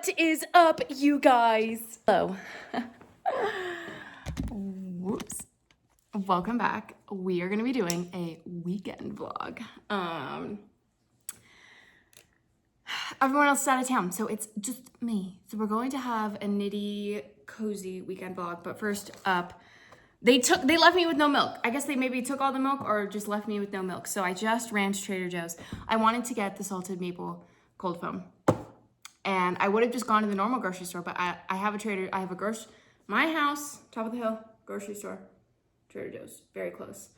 What is up, you guys? Hello. Whoops. Welcome back. We are going to be doing a weekend vlog. Everyone else is out of town, so it's just me. So we're going to have a nitty, cozy weekend vlog. But first up, they left me with no milk. I guess they maybe took all the milk or just left me with no milk. So I just ran to Trader Joe's. I wanted to get the salted maple cold foam. And I would have just gone to the normal grocery store, but I have my house, top of the hill, grocery store, Trader Joe's, very close.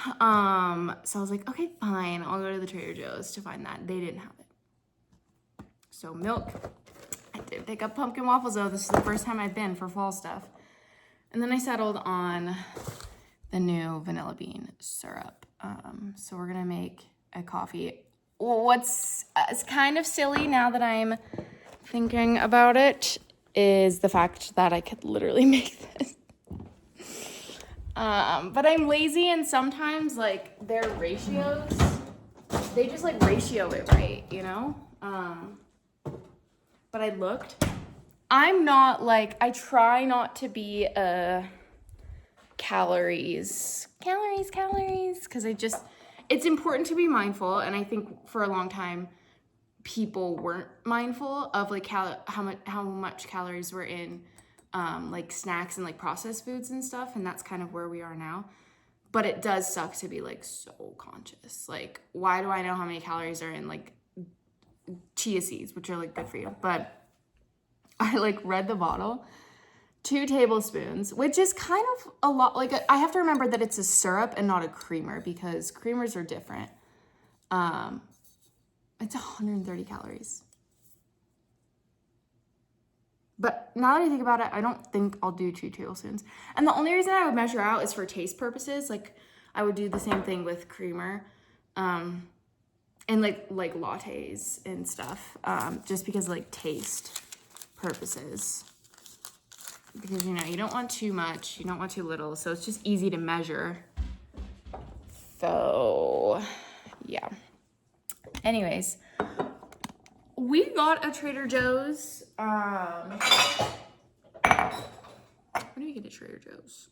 So I was like, okay, fine, I'll go to the Trader Joe's to find that. They didn't have it. So milk, I did pick up pumpkin waffles though. This is the first time I've been for fall stuff. And then I settled on the new vanilla bean syrup. So we're gonna make a coffee. What's it's kind of silly now that I'm thinking about it is the fact that I could literally make this. But I'm lazy and sometimes like their ratios, they just like ratio it right, you know? But I'm not like, I try not to be a calories, because it's important to be mindful, and I think for a long time people weren't mindful of like how much calories were in like snacks and like processed foods and stuff, and that's kind of where we are now. But it does suck to be like so conscious. Like, why do I know how many calories are in like chia seeds, which are like good for you? But I like read the bottle. 2 tablespoons, which is kind of a lot. Like, I have to remember that it's a syrup and not a creamer because creamers are different. It's 130 calories. But now that I think about it, I don't think I'll do 2 tablespoons. And the only reason I would measure out is for taste purposes. Like, I would do the same thing with creamer, and like lattes and stuff, just because like taste purposes. Because, you know, you don't want too much, you don't want too little, so it's just easy to measure. So, yeah. Anyways, we got a Trader Joe's. When did we get a Trader Joe's?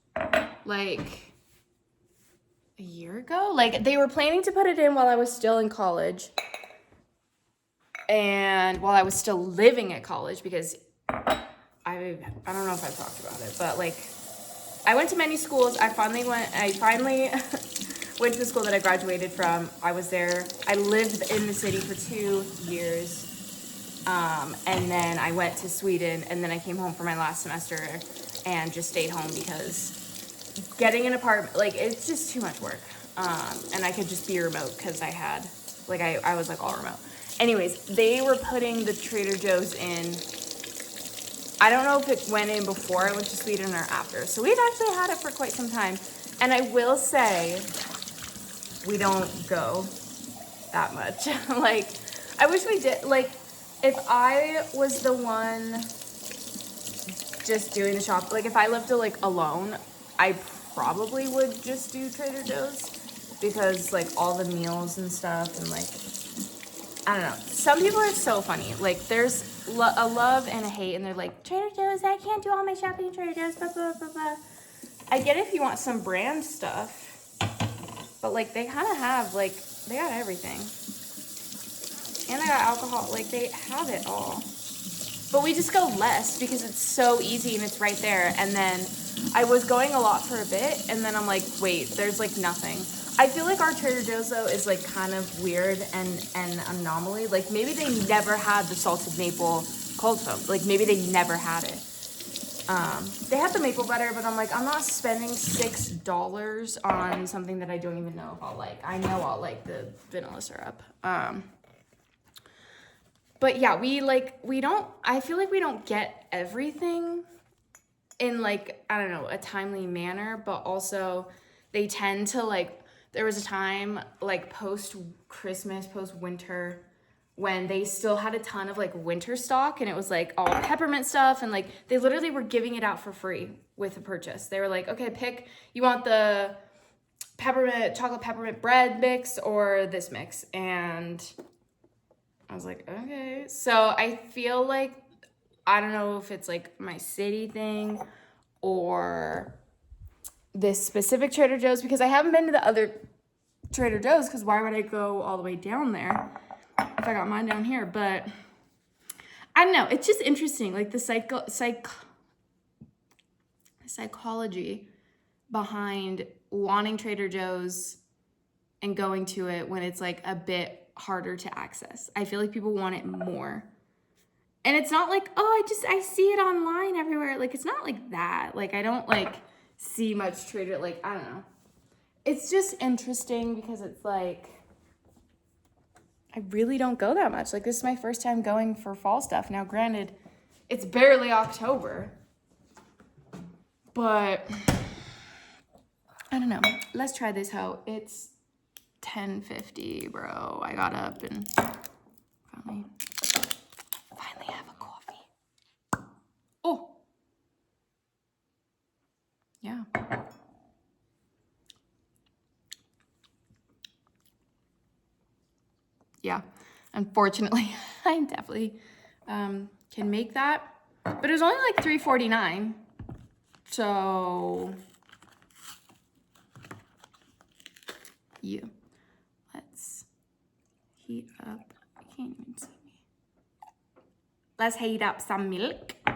Like a year ago? Like, they were planning to put it in while I was still in college. And while I was still living at college, because I don't know if I've talked about it, but like I went to many schools. I finally went to the school that I graduated from. I was there. I lived in the city for 2 years. And then I went to Sweden, and then I came home for my last semester and just stayed home because getting an apartment, like, it's just too much work. And I could just be remote because I had, like, I was like all remote. Anyways, they were putting the Trader Joe's in. I don't know if it went in before I went to Sweden or after. So we've actually had it for quite some time. And I will say, we don't go that much. Like, I wish we did. Like, if I was the one just doing the shop, like if I lived like alone, I probably would just do Trader Joe's. Because like all the meals and stuff and like, I don't know. Some people are so funny. Like, there's a love and a hate, and they're like, Trader Joe's, I can't do all my shopping at Trader Joe's, blah, blah, blah, blah. I get it if you want some brand stuff, but like, they kind of have, like, they got everything. And they got alcohol, like, they have it all. But we just go less because it's so easy and it's right there. And then I was going a lot for a bit, and then I'm like, wait, there's like nothing. I feel like our Trader Joe's though is like kind of weird and an anomaly. Like, maybe they never had the salted maple cold foam. Like, maybe they never had it. They had the maple butter, but I'm like, I'm not spending $6 on something that I don't even know if I'll like. I know I'll like the vanilla syrup. But yeah, I feel like we don't get everything in like, I don't know, a timely manner, but also they tend to like, there was a time like post-Christmas, post-winter, when they still had a ton of like winter stock, and it was like all peppermint stuff, and like they literally were giving it out for free with a purchase. They were like, okay, you want the chocolate peppermint bread mix or this mix, and I was like, okay. So I feel like, I don't know if it's like my city thing or this specific Trader Joe's, because I haven't been to the other Trader Joe's, because why would I go all the way down there if I got mine down here? But I don't know. It's just interesting, like the psychology behind wanting Trader Joe's and going to it when it's like a bit harder to access. I feel like people want it more. And it's not like, oh, I see it online everywhere. Like, it's not like that. Like, I don't like see much Trader, like, I don't know. It's just interesting because it's like, I really don't go that much. Like, this is my first time going for fall stuff. Now, granted, it's barely October, but I don't know. Let's try this hoe. It's 10:50, bro. I got up and finally have a coffee. Oh, yeah. Yeah, unfortunately, I definitely can make that. But it was only like $3.49. So, yeah. Let's heat up. You can't even see me. Let's heat up some milk. I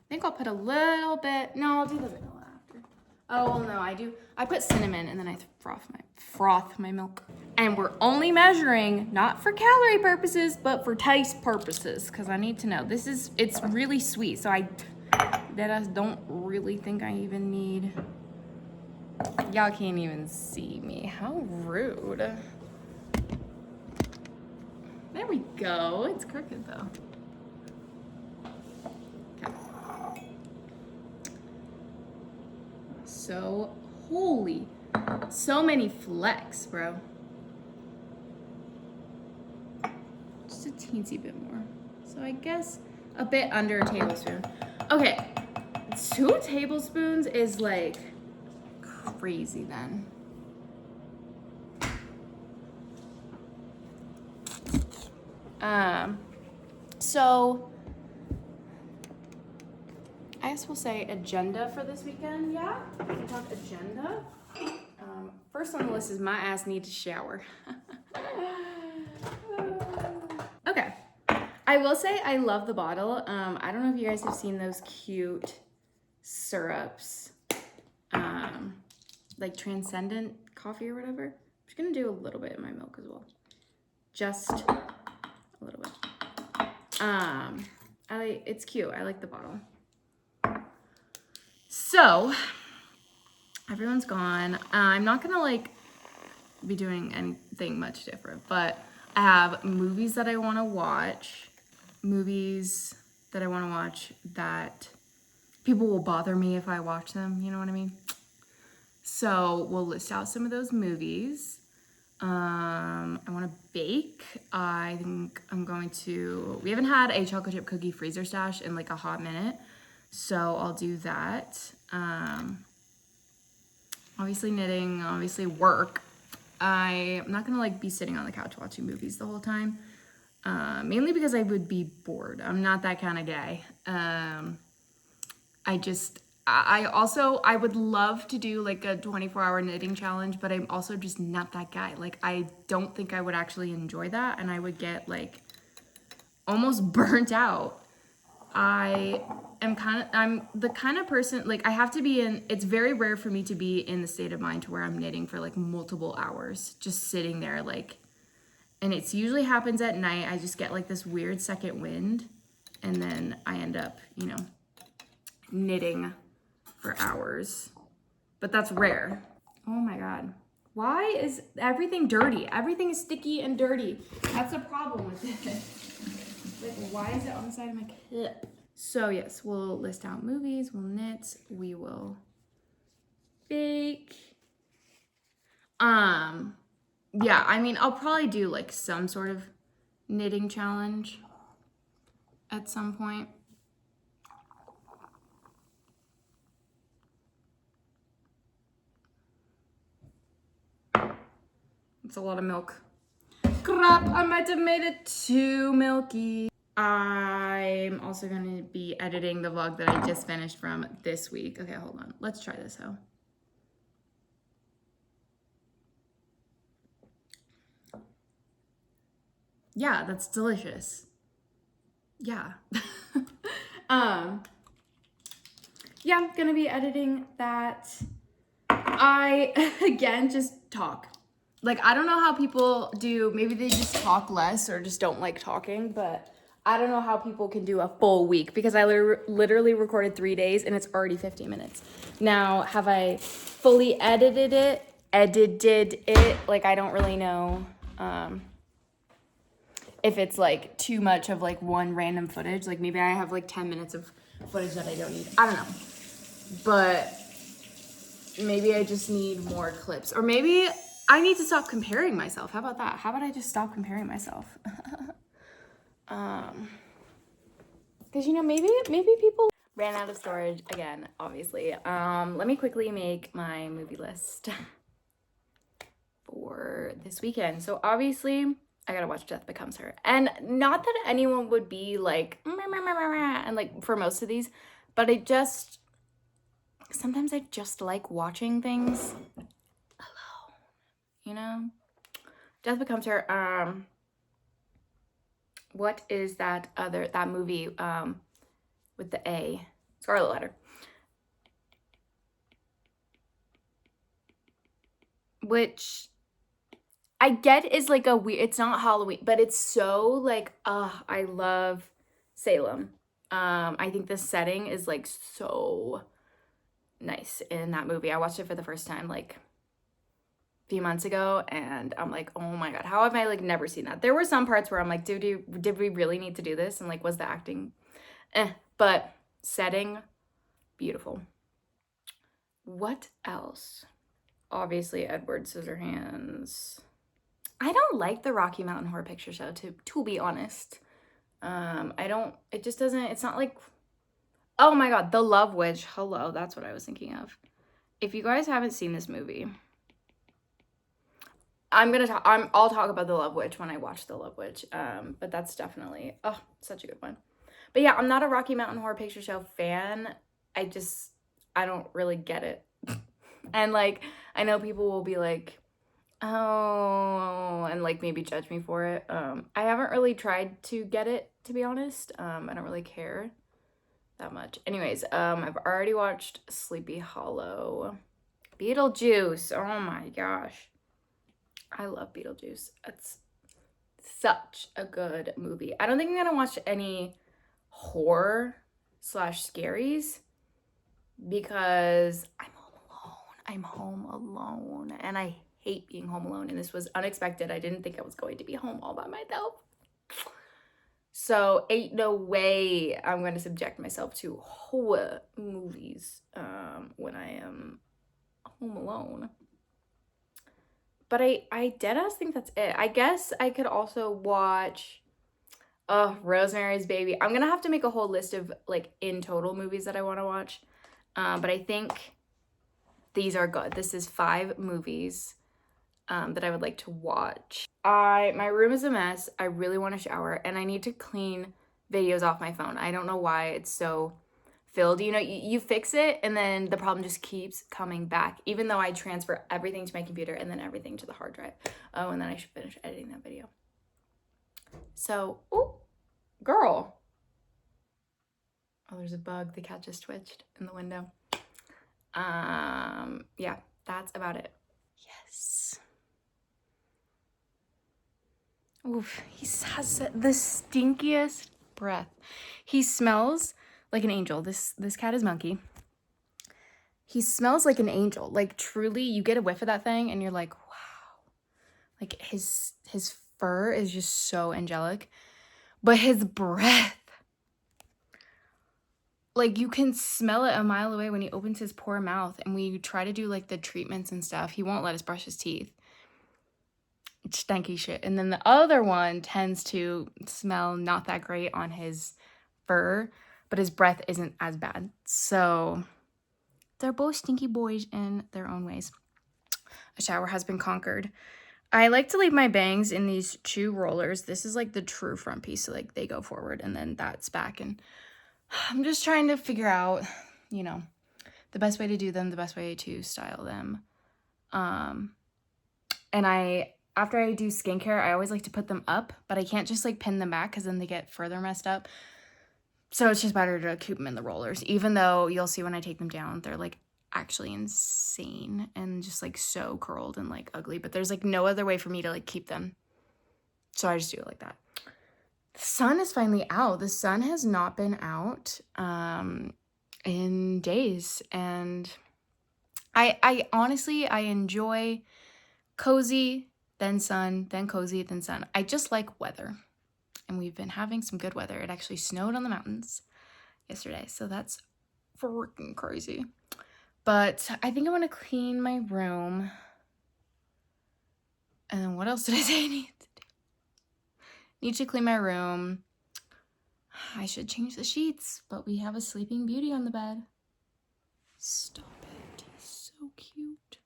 think I'll put a little bit. No, I'll do the vanilla after. Oh, well, no, I do. I put cinnamon and then I froth my milk. And we're only measuring, not for calorie purposes, but for taste purposes, because I need to know. It's really sweet, so I don't really think I even need. Y'all can't even see me. How rude. There we go. It's crooked though. Okay. So many flecks, bro. Just a teensy bit more. So I guess a bit under a tablespoon. Okay, 2 tablespoons is like crazy then. So I guess we'll say agenda for this weekend, yeah? We can talk agenda. First on the list is my ass need to shower. Okay. I will say I love the bottle. I don't know if you guys have seen those cute syrups. Like Transcendent coffee or whatever. I'm just gonna do a little bit in my milk as well. Just a little bit. It's cute. I like the bottle. So, everyone's gone. I'm not gonna like be doing anything much different, but I have movies that I want to watch. Movies that I want to watch that people will bother me if I watch them. You know what I mean? So we'll list out some of those movies. I want to bake. I think I'm going to. We haven't had a chocolate chip cookie freezer stash in like a hot minute, so I'll do that. Obviously knitting, obviously work. I'm not gonna like be sitting on the couch watching movies the whole time. Mainly because I would be bored. I'm not that kind of guy. I would love to do like a 24-hour knitting challenge, but I'm also just not that guy. Like, I don't think I would actually enjoy that, and I would get like almost burnt out. I'm the kind of person, like, I have to be it's very rare for me to be in the state of mind to where I'm knitting for like multiple hours, just sitting there, like, and it usually happens at night. I just get like this weird second wind, and then I end up, knitting for hours, but that's rare. Oh my God. Why is everything dirty? Everything is sticky and dirty. That's a problem with it. Like, why is it on the side of my cup? So yes, we'll list out movies, we'll knit, we will bake. Yeah, I mean, I'll probably do like some sort of knitting challenge at some point. It's a lot of milk. Crap, I might have made it too milky. I'm also going to be editing the vlog that I just finished from this week. Okay, hold on. Let's try this out. Yeah, that's delicious. Yeah. Yeah, I'm gonna be editing that. I, again, just talk. Like, I don't know how people do, maybe they just talk less or just don't like talking, but I don't know how people can do a full week because I literally recorded 3 days and it's already 50 minutes. Now, have I fully edited it? Like, I don't really know if it's like too much of like one random footage. Like, maybe I have like 10 minutes of footage that I don't need. I don't know. But maybe I just need more clips. Or maybe I need to stop comparing myself. How about that? How about I just stop comparing myself? Because, you know, maybe people ran out of storage again, obviously. Let me quickly make my movie list for this weekend. So obviously I gotta watch Death Becomes Her. And not that anyone would be like, and like for most of these, but sometimes I just like watching things alone, you know? Death Becomes Her. What is that movie with the A? Scarlet Letter. Which I get is like a weird, it's not Halloween, but it's so like, I love Salem. I think the setting is like so nice in that movie. I watched it for the first time like a few months ago and I'm like, oh my God, how have I like never seen that? There were some parts where I'm like, did we really need to do this? And like, was the acting but setting, beautiful. What else? Obviously Edward Scissorhands. I don't like the Rocky Mountain Horror Picture Show, to be honest. It just doesn't, it's not like, oh my God, The Love Witch. Hello, that's what I was thinking of. If you guys haven't seen this movie, I'll talk about The Love Witch when I watch The Love Witch. But that's definitely, such a good one. But yeah, I'm not a Rocky Mountain Horror Picture Show fan. I don't really get it. And like, I know people will be like, oh, and like maybe judge me for it. I haven't really tried to get it, to be honest. I don't really care that much. Anyways, I've already watched Sleepy Hollow. Beetlejuice. Oh my gosh. I love Beetlejuice. It's such a good movie. I don't think I'm gonna watch any horror / scaries because I'm home alone and I hate being home alone, and this was unexpected. I didn't think I was going to be home all by myself. So ain't no way I'm going to subject myself to horror movies when I am home alone. But I deadass think that's it. I guess I could also watch Rosemary's Baby. I'm gonna have to make a whole list of like in total movies that I want to watch. But I think these are good. This is 5 movies that I would like to watch. My room is a mess. I really want to shower and I need to clean videos off my phone. I don't know why it's so filled. You know, you fix it and then the problem just keeps coming back, even though I transfer everything to my computer and then everything to the hard drive. Oh, and then I should finish editing that video. So, oh, girl. Oh, there's a bug. The cat just twitched in the window. Yeah, that's about it. Yes. Oof, he has the stinkiest breath. He smells like an angel. This cat is Monkey. He smells like an angel. Like truly, you get a whiff of that thing and you're like, wow. Like his fur is just so angelic. But his breath, like you can smell it a mile away when he opens his poor mouth. And we try to do like the treatments and stuff. He won't let us brush his teeth. It's stanky shit. And then the other one tends to smell not that great on his fur, but his breath isn't as bad. So they're both stinky boys in their own ways. A shower has been conquered. I like to leave my bangs in these chew rollers. This is like the true front piece, so like they go forward and then that's back. And I'm just trying to figure out, you know, the best way to do them, the best way to style them. And after I do skincare, I always like to put them up, but I can't just like pin them back because then they get further messed up. So it's just better to keep them in the rollers, even though you'll see when I take them down, they're like actually insane and just like so curled and like ugly, but there's like no other way for me to like keep them. So I just do it like that. The sun is finally out. The sun has not been out in days, and I honestly, I enjoy cozy, then sun, then cozy, then sun. I just like weather, and we've been having some good weather. It actually snowed on the mountains yesterday, so that's freaking crazy. But I think I want to clean my room. And then what else did I say I need to do? Need to clean my room. I should change the sheets, but we have a sleeping beauty on the bed. Stop it. He's so cute.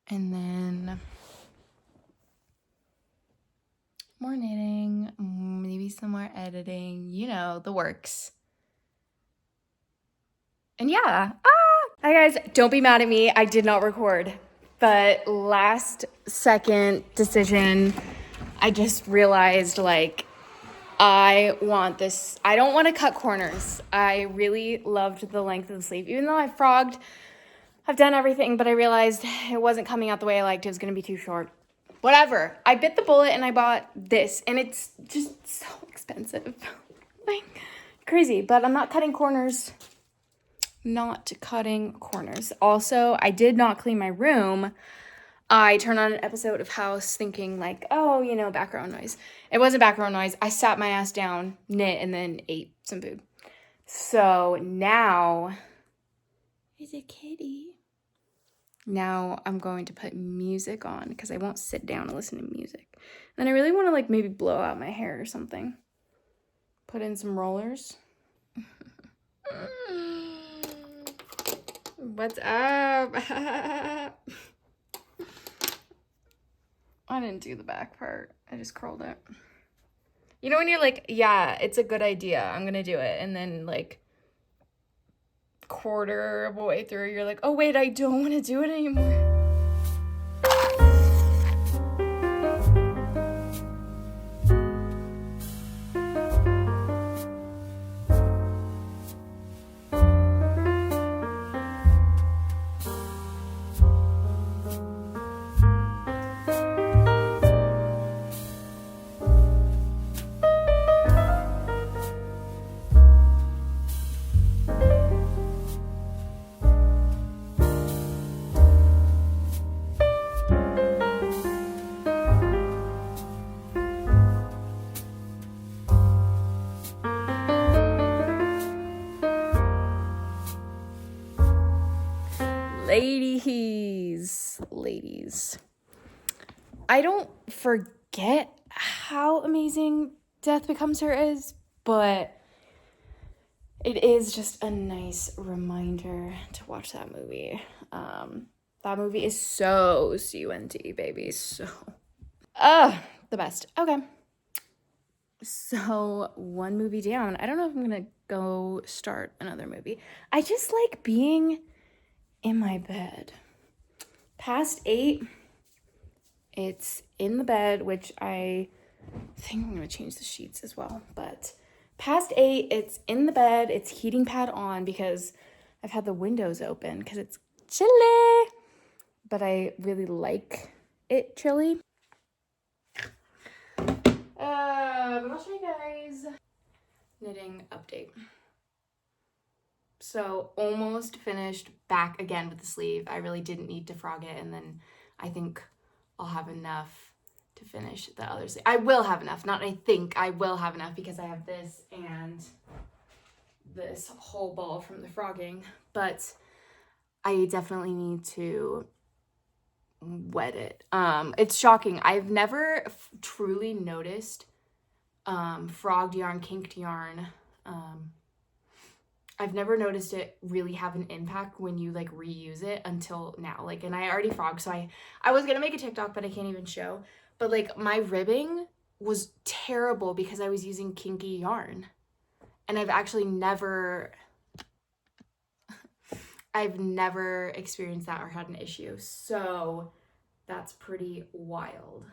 And then more knitting, maybe some more editing, you know, the works. And yeah. Hi guys, don't be mad at me. I did not record. But last second decision, I just realized like I want this. I don't want to cut corners. I really loved the length of the sleeve. Even though I frogged, I've done everything, but I realized it wasn't coming out the way I liked. It was going to be too short. Whatever. I bit the bullet and I bought this, and it's just so expensive. Like crazy, but I'm not cutting corners. Not cutting corners. Also, I did not clean my room. I turned on an episode of House thinking like, oh, you know, background noise. It wasn't background noise. I sat my ass down, knit, and then ate some food. So now, is a kitty. Now I'm going to put music on because I won't sit down and listen to music. And I really want to like maybe blow out my hair or something. Put in some rollers. What's up? I didn't do the back part. I just curled it. You know when you're like, yeah, it's a good idea. I'm going to do it. And then like quarter of a way through, you're like, oh, wait, I don't want to do it anymore. Ladies, I don't forget how amazing Death Becomes Her is, but it is just a nice reminder to watch that movie. That movie is so CUNT, baby, so the best. Okay, so one movie down. I don't know if I'm gonna go start another movie. I just like being in my bed. Past 8, it's in the bed, which I think I'm going to change the sheets as well. But past 8, it's in the bed. It's heating pad on because I've had the windows open because it's chilly. But I really like it chilly. But I'll show you guys knitting update. So almost finished back again with the sleeve. I really didn't need to frog it, and then I think I'll have enough to finish the other sleeve. I will have enough, not I think, I will have enough because I have this and this whole ball from the frogging, but I definitely need to wet it. It's shocking. I've never truly noticed frogged yarn, kinked yarn, I've never noticed it really have an impact when you like reuse it until now. Like, and I already frogged, so I was gonna make a TikTok, but I can't even show. But like my ribbing was terrible because I was using kinky yarn. And I've never experienced that or had an issue. So that's pretty wild.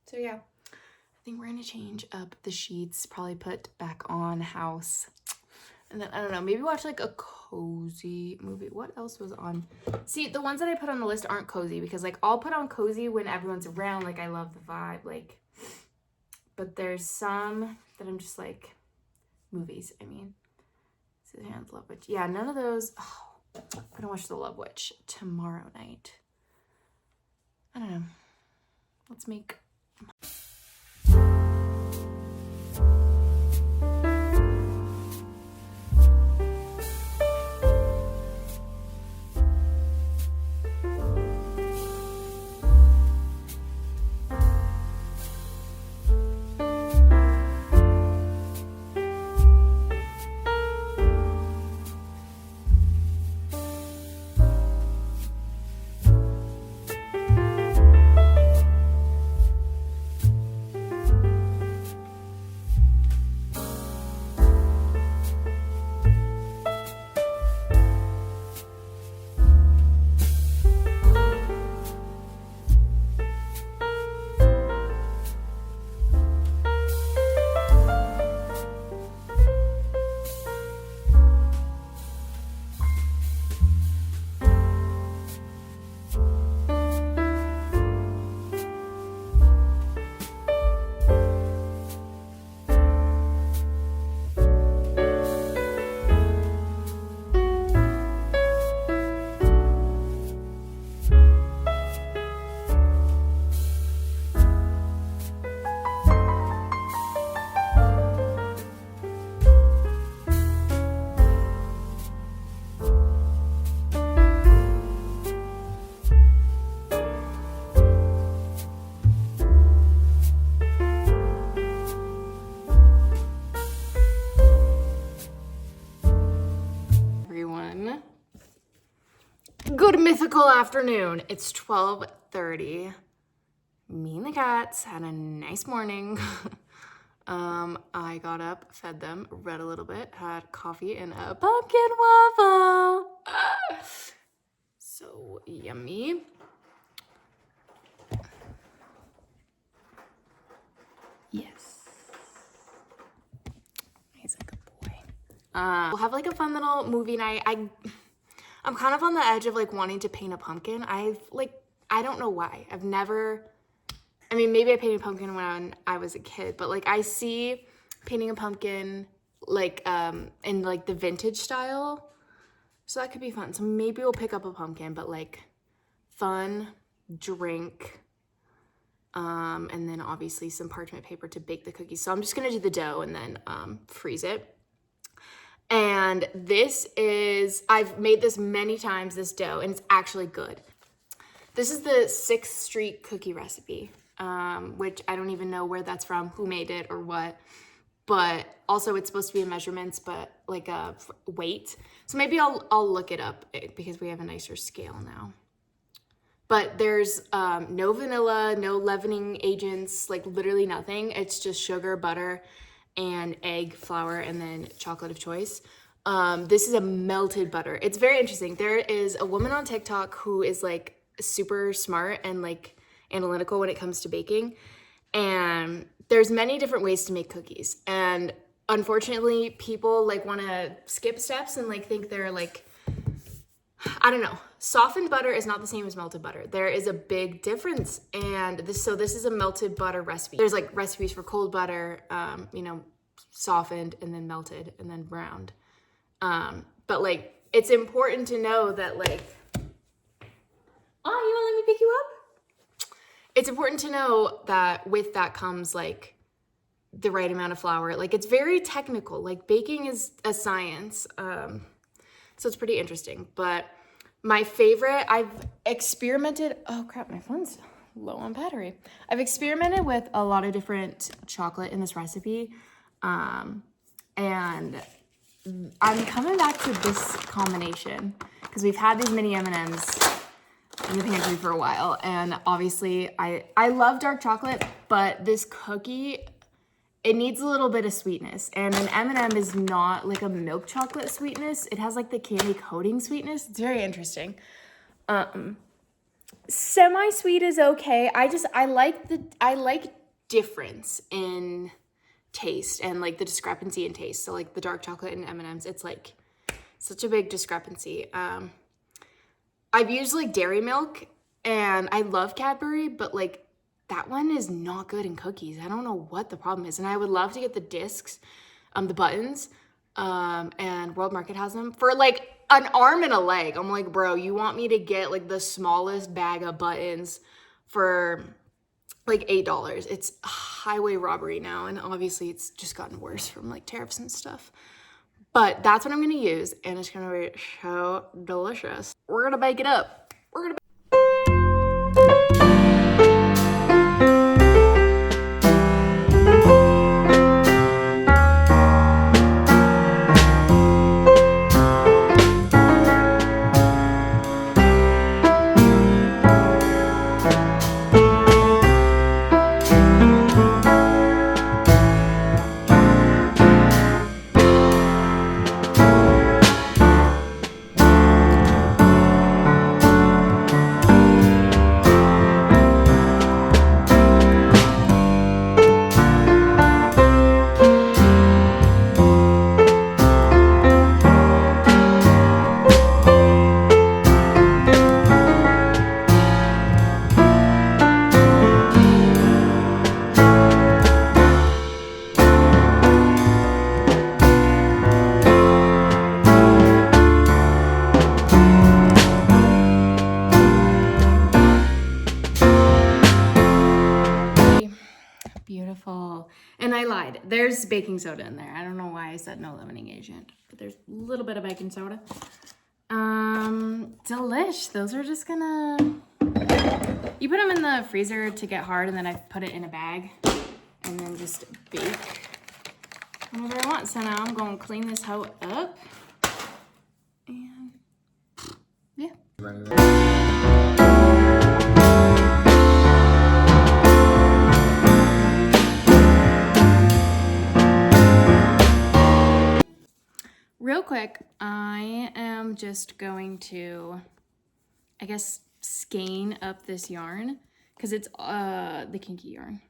So yeah, I think we're gonna change up the sheets, probably put back on house. And then, I don't know, maybe watch like a cozy movie. What else was on? See, the ones that I put on the list aren't cozy because like I'll put on cozy when everyone's around. Like I love the vibe, like, but there's some that I'm just like, movies, I mean. Suzanne's Love Witch. Yeah, none of those. Oh, I'm gonna watch The Love Witch tomorrow night. I don't know. Let's make... Good mythical afternoon. It's 12:30. Me and the cats had a nice morning. I got up, fed them, read a little bit, had coffee and a pumpkin waffle. So yummy. Yes. He's a good boy. We'll have like a fun little movie night. I'm kind of on the edge of like wanting to paint a pumpkin. I don't know why. I mean, maybe I painted a pumpkin when I was a kid, but like I see painting a pumpkin like in like the vintage style. So that could be fun. So maybe we'll pick up a pumpkin, but like fun, drink, and then obviously some parchment paper to bake the cookies. So I'm just gonna do the dough and then freeze it. And I've made this many times, this dough, and it's actually good. This is the 6th Street cookie recipe, which I don't even know where that's from, who made it or what. But also it's supposed to be in measurements, but like a weight. So maybe I'll look it up because we have a nicer scale now. But there's no vanilla, no leavening agents, like literally nothing. It's just sugar, butter, and egg, flour, and then chocolate of choice. This is a melted butter. It's very interesting. There is a woman on TikTok who is like super smart and like analytical when it comes to baking. And there's many different ways to make cookies. And unfortunately, people like want to skip steps and like think they're like, I don't know. Softened butter is not the same as melted butter. There is a big difference. And this is a melted butter recipe. There's like recipes for cold butter, softened and then melted and then browned. But like, it's important to know that like, you wanna let me pick you up? It's important to know that with that comes like the right amount of flour. Like it's very technical, like baking is a science. So it's pretty interesting, but my favorite, I've experimented, oh crap, my phone's low on battery. I've experimented with a lot of different chocolate in this recipe. And I'm coming back to this combination because we've had these mini M&Ms in the pantry for a while, and obviously I love dark chocolate, but this cookie, it needs a little bit of sweetness, and an M&M is not like a milk chocolate sweetness. It has like the candy coating sweetness. It's very interesting. Semi-sweet is okay. I like difference in taste and like the discrepancy in taste. So like the dark chocolate and M&Ms, it's like such a big discrepancy. I've used like dairy milk, and I love Cadbury, but like that one is not good in cookies. I don't know what the problem is. And I would love to get the discs, the buttons, and World Market has them for like an arm and a leg. I'm like, bro, you want me to get like the smallest bag of buttons for like $8? It's highway robbery now, and obviously it's just gotten worse from like tariffs and stuff. But that's what I'm gonna use, and it's gonna be so delicious. We're gonna bake it up. Beautiful. And I lied. There's baking soda in there. I don't know why I said no leavening agent, but there's a little bit of baking soda. Delish. Those are just gonna, you put them in the freezer to get hard, and then I put it in a bag and then just bake whenever I want. So now I'm gonna clean this hoe up, and yeah. Real quick, I am just going to, I guess, skein up this yarn because it's the kinky yarn.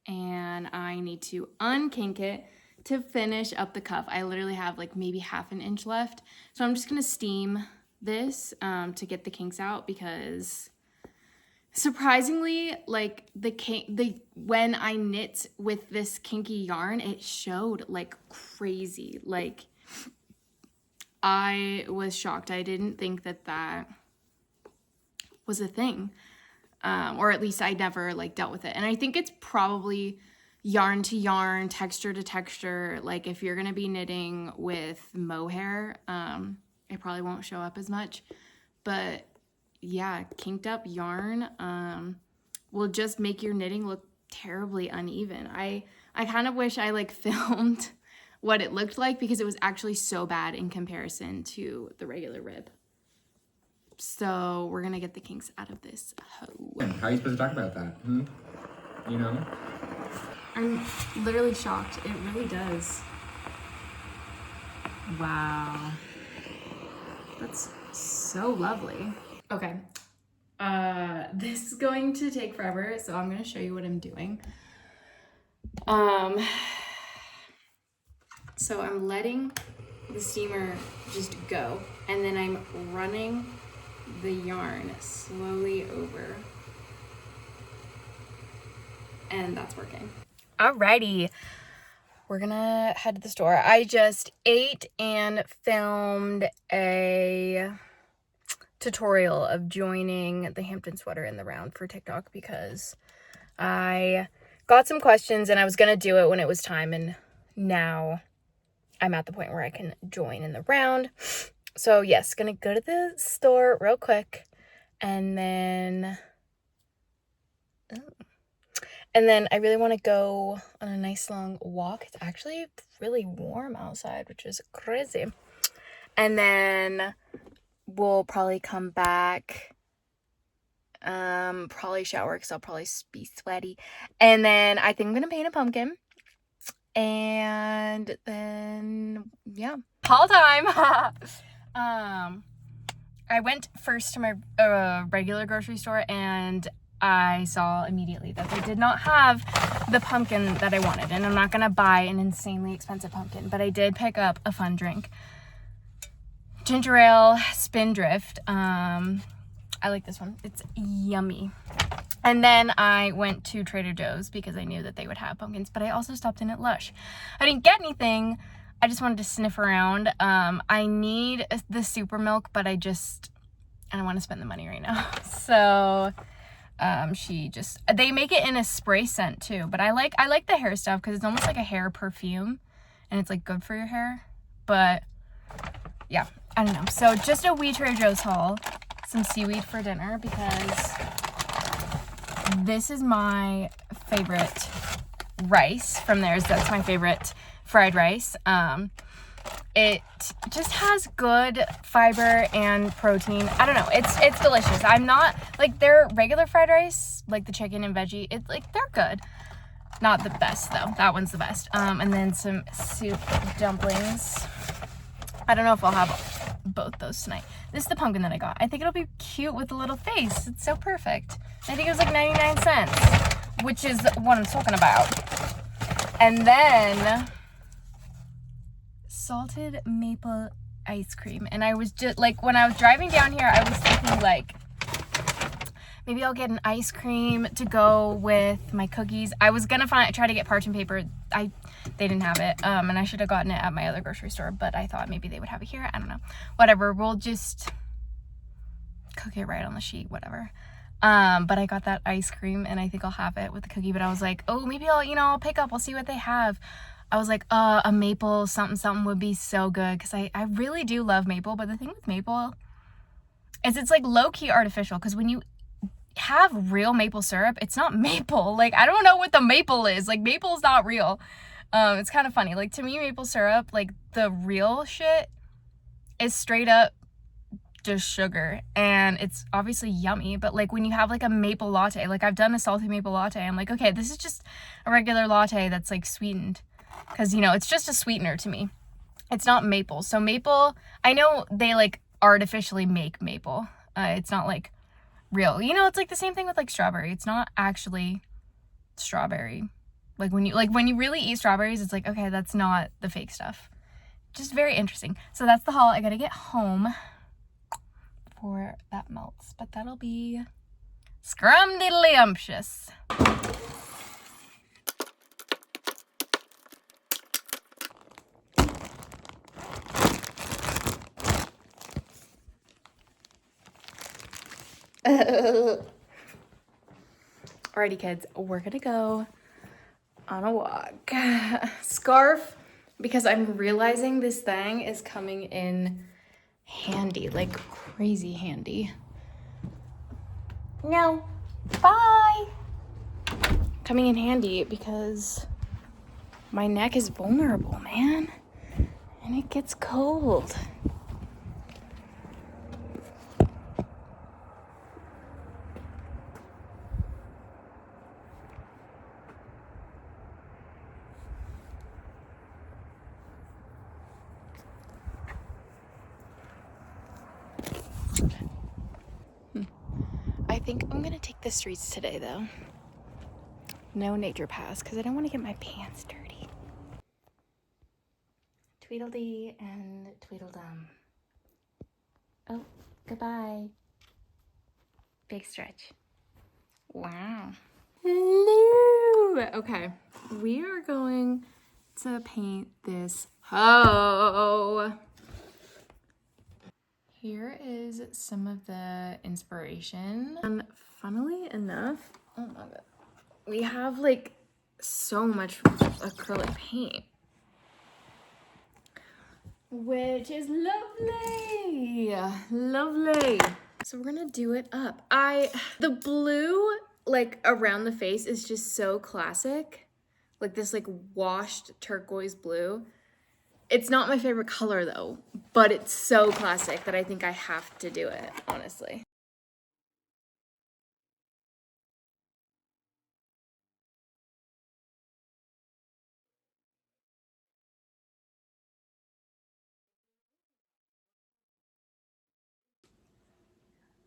And I need to unkink it to finish up the cuff. I literally have like maybe half an inch left. So I'm just gonna steam this to get the kinks out, because surprisingly, like when I knit with this kinky yarn, it showed like crazy. Like I was shocked. I didn't think that was a thing, or at least I never like dealt with it. And I think it's probably yarn to yarn, texture to texture. Like if you're gonna be knitting with mohair, it probably won't show up as much, but yeah, kinked up yarn will just make your knitting look terribly uneven. I kind of wish I like filmed what it looked like, because it was actually so bad in comparison to the regular rib. So we're gonna get the kinks out of this hoe. How are you supposed to talk about that? You know? I'm literally shocked. It really does. Wow. That's so lovely. Okay, this is going to take forever, so I'm going to show you what I'm doing. So I'm letting the steamer just go, and then I'm running the yarn slowly over, and that's working. Alrighty, we're gonna head to the store. I just ate and filmed a tutorial of joining the Hampton sweater in the round for TikTok, because I got some questions and I was gonna do it when it was time, and now I'm at the point where I can join in the round. So yes, gonna go to the store real quick, and then And then I really want to go on a nice long walk. It's actually really warm outside, which is crazy. And then we'll probably come back, probably shower because I'll probably be sweaty. And then I think I'm going to paint a pumpkin. And then, yeah. Haul time! I went first to my regular grocery store, and I saw immediately that they did not have the pumpkin that I wanted, and I'm not gonna buy an insanely expensive pumpkin, but I did pick up a fun drink. Ginger ale Spindrift. I like this one. It's yummy. And then I went to Trader Joe's because I knew that they would have pumpkins, but I also stopped in at Lush. I didn't get anything. I just wanted to sniff around. I need the super milk, but I don't want to spend the money right now. So they make it in a spray scent too, but I like the hair stuff because it's almost like a hair perfume and it's like good for your hair. But yeah, I don't know. So just a wee Trader Joe's haul, some seaweed for dinner because this is my favorite rice from theirs. That's my favorite fried rice. It just has good fiber and protein. I don't know. It's delicious. I'm not like their regular fried rice, like the chicken and veggie. It's like they're good. Not the best though. That one's the best. And then some soup dumplings. I don't know if I'll have both those tonight. This is the pumpkin that I got. I think it'll be cute with a little face. It's so perfect. I think it was like 99 cents, which is what I'm talking about. And then salted maple ice cream. And I was just like, when I was driving down here, I was thinking like, maybe I'll get an ice cream to go with my cookies. I was gonna try to get parchment paper. They didn't have it. And I should have gotten it at my other grocery store, but I thought maybe they would have it here. I don't know. Whatever. We'll just cook it right on the sheet, whatever. But I got that ice cream and I think I'll have it with the cookie, but I was like, oh, maybe I'll pick up, I'll see what they have. I was like, a maple something would be so good because I really do love maple, but the thing with maple is it's like low-key artificial because when you have real maple syrup, it's not maple. Like, I don't know what the maple is. Like, maple is not real. It's kind of funny. Like, to me, maple syrup, like, the real shit is straight up just sugar, and it's obviously yummy, but like when you have like a maple latte, like I've done a salty maple latte, I'm like, okay, this is just a regular latte that's like sweetened because it's just a sweetener to me. It's not maple. So maple, I know they like artificially make maple. It's not like real. It's like the same thing with like strawberry. It's not actually strawberry. Like when you really eat strawberries, it's like, okay, that's not the fake stuff. Just very interesting. So that's the haul. I gotta get home before that melts, but that'll be scrumdiddlyumptious. Alrighty, kids, we're gonna go on a walk. Scarf, because I'm realizing this thing is coming in handy, like crazy handy. No, bye. Coming in handy because my neck is vulnerable, man, and it gets cold. I think I'm gonna take the streets today though. No nature pass because I don't want to get my pants dirty. Tweedledee and Tweedledum. Oh, goodbye. Big stretch. Wow. Hello. Okay, we are going to paint this hoe. Here is some of the inspiration. And funnily enough, oh my god, we have like so much acrylic paint, which is lovely. Lovely. So we're gonna do it up. The blue like around the face is just so classic. Like this like washed turquoise blue. It's not my favorite color though, but it's so classic that I think I have to do it, honestly.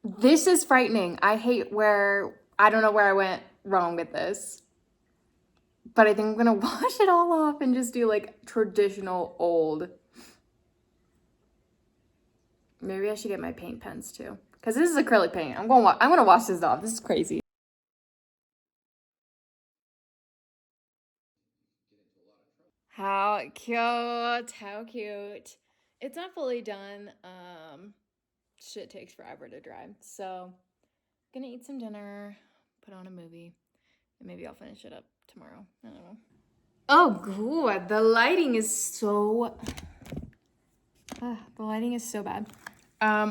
This is frightening. I don't know where I went wrong with this. But I think I'm gonna wash it all off and just do like traditional old. Maybe I should get my paint pens too. Cause this is acrylic paint. I'm gonna wash this off. This is crazy. How cute. How cute. It's not fully done. Shit takes forever to dry. So gonna eat some dinner, put on a movie, and maybe I'll finish it up tomorrow. I don't know. Oh god, the lighting is so the lighting is so bad.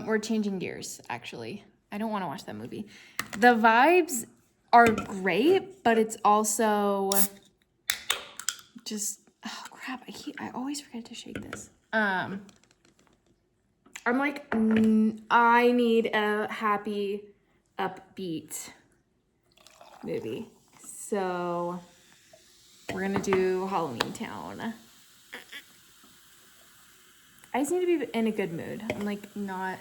We're changing gears, actually. I don't want to watch that movie. The vibes are great, but it's also just oh crap. I always forget to shake this. I'm like, I need a happy, upbeat movie. So we're gonna do Halloween Town. I just need to be in a good mood. I'm like not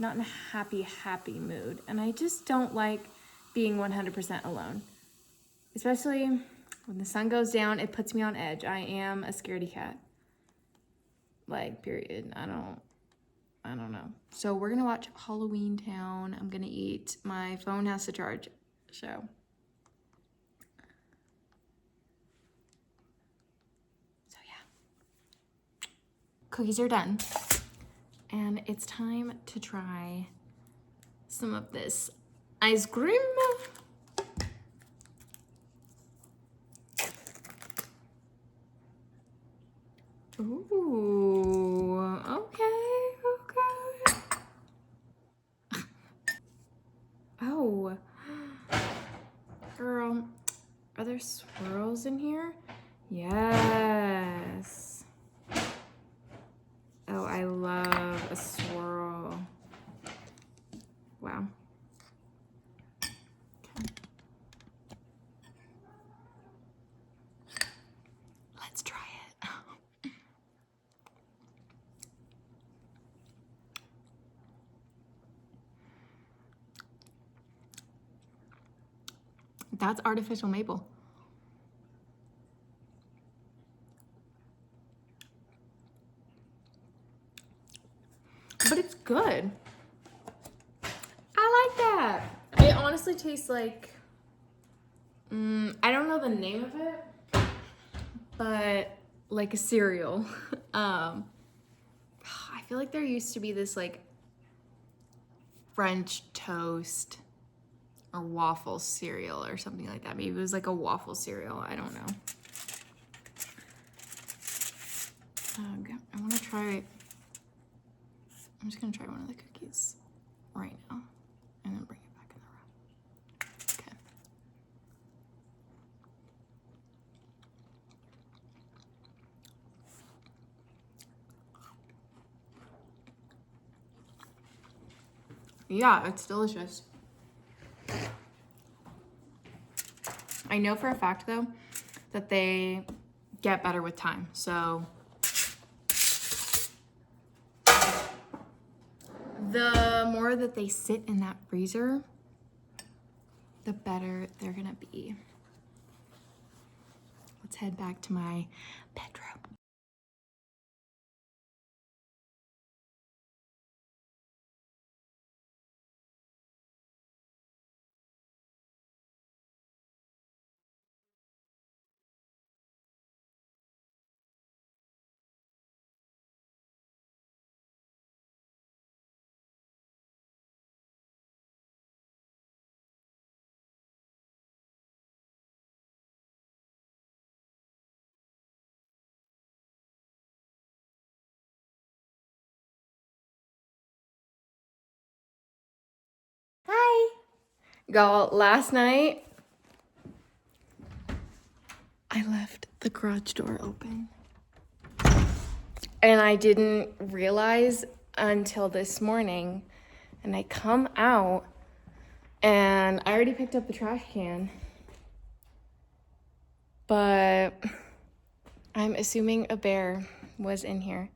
in a happy mood. And I just don't like being 100% alone. Especially when the sun goes down, it puts me on edge. I am a scaredy cat. Like, period. I don't know. So we're gonna watch Halloween Town. I'm gonna eat. My phone has to charge. So yeah. Cookies are done. And it's time to try some of this ice cream. Ooh, okay. Oh, girl, are there swirls in here? Yes. Oh, I love a swirl. Wow. Let's try it. That's artificial maple. But it's good. I like that. It honestly tastes like, I don't know the name of it, but like a cereal. I feel like there used to be this like French toast or waffle cereal or something like that. Maybe it was like a waffle cereal. I don't know. I want to try. I'm just gonna try one of the cookies right now, and then bring it back in the room. Okay. Yeah, it's delicious. I know for a fact though that they get better with time. So the more that they sit in that freezer, the better they're gonna be. Let's head back to my bedroom. Y'all, last night, I left the garage door open. And I didn't realize until this morning. And I come out, and I already picked up the trash can. But I'm assuming a bear was in here.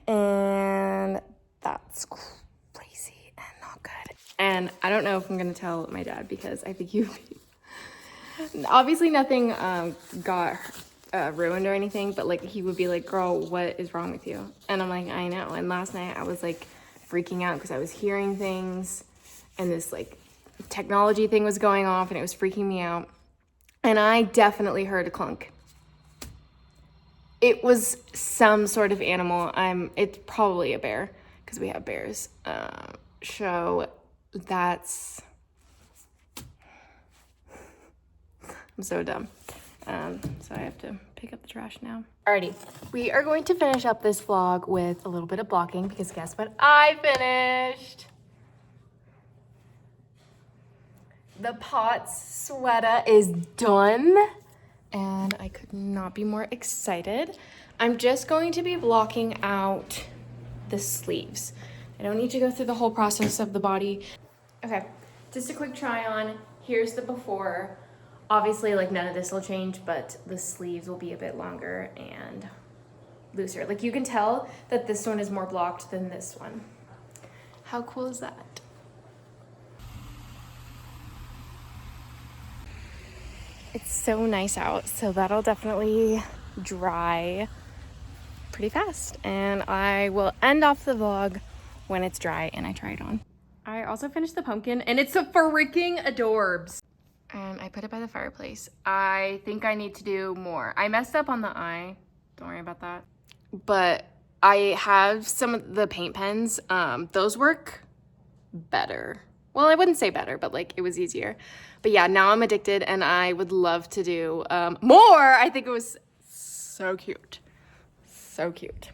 And that's crazy and not good. And I don't know if I'm gonna tell my dad because I think he would be... Obviously nothing got ruined or anything, but like he would be like, girl, what is wrong with you? And I'm like, I know. And last night I was like freaking out because I was hearing things and this like technology thing was going off and it was freaking me out. And I definitely heard a clunk. It was some sort of animal. It's probably a bear because we have bears. So that's... I'm so dumb. So I have to pick up the trash now. Alrighty, we are going to finish up this vlog with a little bit of blocking because guess what I finished? The Potts sweater is done. And I could not be more excited. I'm just going to be blocking out the sleeves. I don't need to go through the whole process of the body. Okay, just a quick try on. Here's the before. Obviously, like none of this will change, but the sleeves will be a bit longer and looser. Like you can tell that this one is more blocked than this one. How cool is that? It's so nice out, so that'll definitely dry pretty fast. And I will end off the vlog when it's dry and I try it on. I also finished the pumpkin and it's a freaking adorbs. And I put it by the fireplace. I think I need to do more. I messed up on the eye. Don't worry about that. But I have some of the paint pens. Those work better. Well, I wouldn't say better, but like it was easier. But yeah, now I'm addicted and I would love to do more. I think it was so cute. So cute.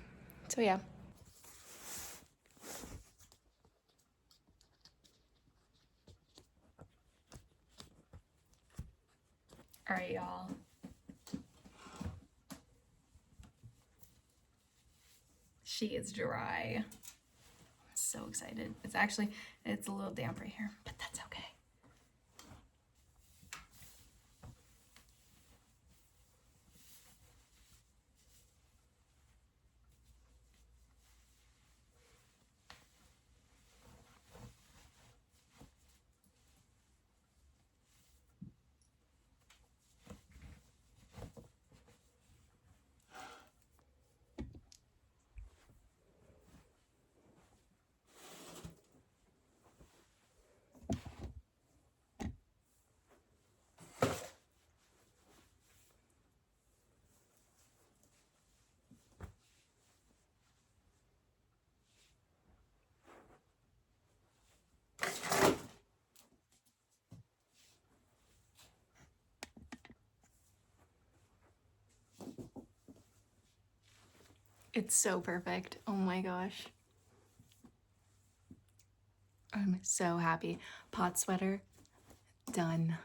So yeah. All right, y'all. She is dry. I'm so excited. It's a little damp right here, but that's okay. It's so perfect. Oh my gosh. I'm so happy. Pot sweater, done.